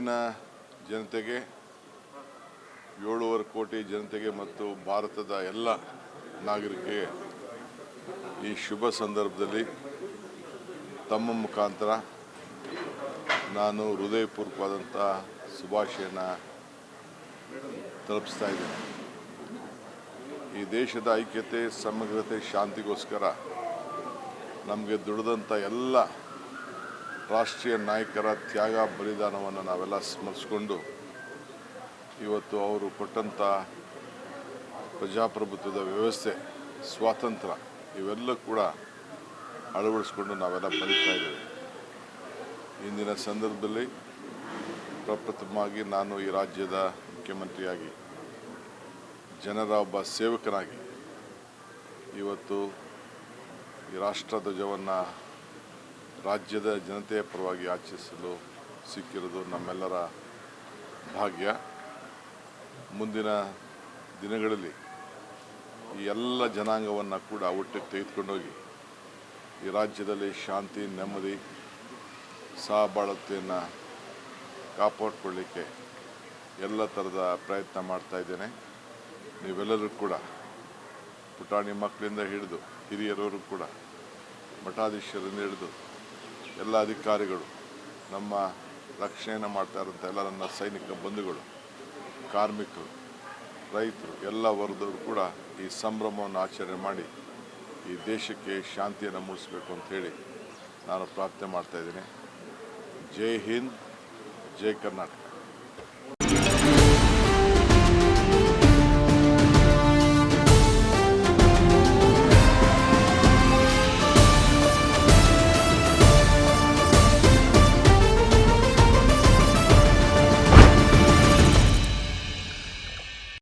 ನಾಡಿನ ಜನತೆಗೆ 7.5 ಕೋಟಿ ಜನತೆಗೆ ಮತ್ತು ಭಾರತದ ಎಲ್ಲ ನಾಗರಿಕರಿಗೆ ಈ ಶುಭ ಸಂದರ್ಭದಲ್ಲಿ ತಮ್ಮ ಮುಖಾಂತರ ನಾನು ಹೃದಯಪೂರ್ವಕವಾದಂಥ ಶುಭಾಶಯನ ತಲುಪಿಸ್ತಾ ಇದ್ದೇನೆ. ಈ ದೇಶದ ಐಕ್ಯತೆ, ಸಮಗ್ರತೆ, ಶಾಂತಿಗೋಸ್ಕರ ನಮಗೆ ದುಡಿದಂಥ ಎಲ್ಲ ರಾಷ್ಟ್ರೀಯ ನಾಯಕರ ತ್ಯಾಗ ಬಲಿದಾನವನ್ನು ನಾವೆಲ್ಲ ಸ್ಮರಿಸಿಕೊಂಡು ಇವತ್ತು ಅವರು ಕೊಟ್ಟಂಥ ಪ್ರಜಾಪ್ರಭುತ್ವದ ವ್ಯವಸ್ಥೆ, ಸ್ವಾತಂತ್ರ್ಯ ಇವೆಲ್ಲ ಕೂಡ ಅಳವಡಿಸ್ಕೊಂಡು ನಾವೆಲ್ಲ ಬದುಕ್ತಾ ಇದ್ದೇವೆ. ಇಂದಿನ ಸಂದರ್ಭದಲ್ಲಿ ಪ್ರಪ್ರಥಮವಾಗಿ ನಾನು ಈ ರಾಜ್ಯದ ಮುಖ್ಯಮಂತ್ರಿಯಾಗಿ, ಜನರ ಒಬ್ಬ ಸೇವಕನಾಗಿ ಇವತ್ತು ಈ ರಾಷ್ಟ್ರಧ್ವಜವನ್ನು ರಾಜ್ಯದ ಜನತೆಯ ಪರವಾಗಿ ಆಚರಿಸಲು ಸಿಕ್ಕಿರೋದು ನಮ್ಮೆಲ್ಲರ ಭಾಗ್ಯ. ಮುಂದಿನ ದಿನಗಳಲ್ಲಿ ಈ ಎಲ್ಲ ಜನಾಂಗವನ್ನು ಕೂಡ ಒಟ್ಟಿಗೆ ತೆಗೆದುಕೊಂಡೋಗಿ ಈ ರಾಜ್ಯದಲ್ಲಿ ಶಾಂತಿ, ನೆಮ್ಮದಿ, ಸಹಬಾಳ್ವೆಯನ್ನು ಕಾಪಾಡಿಕೊಳ್ಳಿಕ್ಕೆ ಎಲ್ಲ ಥರದ ಪ್ರಯತ್ನ ಮಾಡ್ತಾ ಇದ್ದೇನೆ. ನೀವೆಲ್ಲರೂ ಕೂಡ ಪುಟಾಣಿ ಮಕ್ಕಳಿಂದ ಹಿಡಿದು ಹಿರಿಯರವರು ಕೂಡ, ಮಠಾಧೀಶರಿಂದ ಹಿಡಿದು ಎಲ್ಲ ಅಧಿಕಾರಿಗಳು, ನಮ್ಮ ರಕ್ಷಣೆಯನ್ನು ಮಾಡ್ತಾ ಇರೋಂಥ ಎಲ್ಲ ನನ್ನ ಸೈನಿಕ ಬಂಧುಗಳು, ಕಾರ್ಮಿಕರು, ರೈತರು, ಎಲ್ಲ ವರ್ಗದವರು ಕೂಡ ಈ ಸಂಭ್ರಮವನ್ನು ಆಚರಣೆ ಮಾಡಿ ಈ ದೇಶಕ್ಕೆ ಶಾಂತಿಯನ್ನು ಮೂಡಿಸಬೇಕು ಅಂತ ಹೇಳಿ ನಾನು ಪ್ರಾರ್ಥನೆ ಮಾಡ್ತಾಯಿದ್ದೀನಿ. ಜೈ ಹಿಂದ್, ಜೈ ಕರ್ನಾಟಕ.